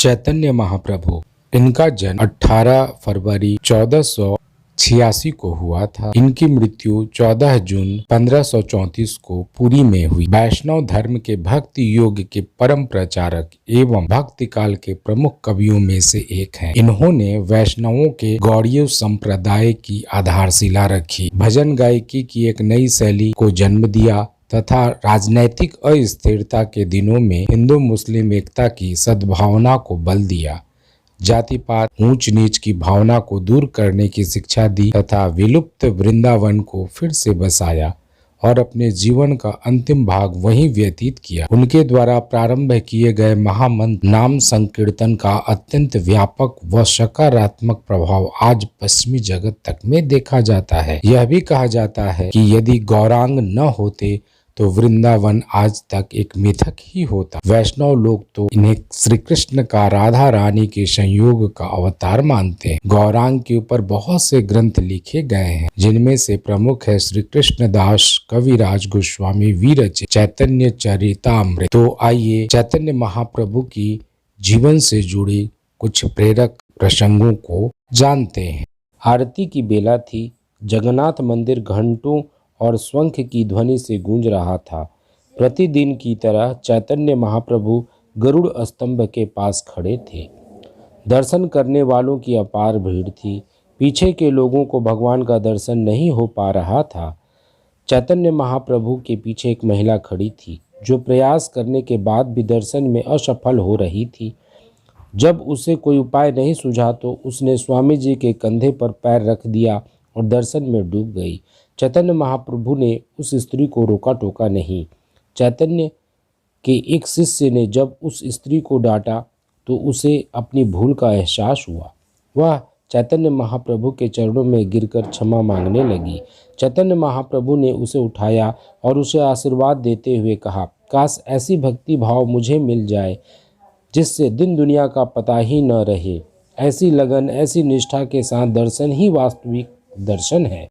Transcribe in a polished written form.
चैतन्य महाप्रभु। इनका जन्म 18 फरवरी 1486 को हुआ था। इनकी मृत्यु 14 जून 1534 को पुरी में हुई। वैष्णव धर्म के भक्ति योग के परम प्रचारक एवं भक्ति काल के प्रमुख कवियों में से एक हैं। इन्होंने वैष्णवों के गौड़ीय संप्रदाय की आधारशिला रखी, भजन गायकी की एक नई शैली को जन्म दिया तथा राजनैतिक अस्थिरता के दिनों में हिंदू मुस्लिम एकता की सद्भावना को बल दिया, जाति पात ऊंच नीच की भावना को दूर करने की शिक्षा दी तथा विलुप्त वृंदावन को फिर से बसाया और अपने जीवन का अंतिम भाग वहीं व्यतीत किया। उनके द्वारा प्रारंभ किए गए महामंत्र नाम संकीर्तन का अत्यंत व्यापक व सकारात्मक प्रभाव आज पश्चिमी जगत तक में देखा जाता है। यह भी कहा जाता है कि यदि गौरांग न होते तो वृंदावन आज तक एक मिथक ही होता। वैष्णव लोग तो इन्हें श्री कृष्ण का राधा रानी के संयोग का अवतार मानते हैं। गौरांग के ऊपर बहुत से ग्रंथ लिखे गए हैं, जिनमें से प्रमुख है श्री कृष्णदास कविराज गोस्वामी विरचित चैतन्य चरितामृत। तो आइए चैतन्य महाप्रभु की जीवन से जुड़ी कुछ प्रेरक प्रसंगों को जानते हैं। आरती की बेला थी। जगन्नाथ मंदिर घंटों और शंख की ध्वनि से गूंज रहा था। प्रतिदिन की तरह चैतन्य महाप्रभु गरुड़ स्तंभ के पास खड़े थे। दर्शन करने वालों की अपार भीड़ थी। पीछे के लोगों को भगवान का दर्शन नहीं हो पा रहा था। चैतन्य महाप्रभु के पीछे एक महिला खड़ी थी, जो प्रयास करने के बाद भी दर्शन में असफल हो रही थी। जब उसे कोई उपाय नहीं सूझा तो उसने स्वामी जी के कंधे पर पैर रख दिया और दर्शन में डूब गई। चैतन्य महाप्रभु ने उस स्त्री को रोका टोका नहीं। चैतन्य के एक शिष्य ने जब उस स्त्री को डांटा तो उसे अपनी भूल का एहसास हुआ। वह चैतन्य महाप्रभु के चरणों में गिरकर क्षमा मांगने लगी। चैतन्य महाप्रभु ने उसे उठाया और उसे आशीर्वाद देते हुए कहा, काश ऐसी भक्ति भाव मुझे मिल जाए जिससे दिन दुनिया का पता ही न रहे। ऐसी लगन, ऐसी निष्ठा के साथ दर्शन ही वास्तविक दर्शन है।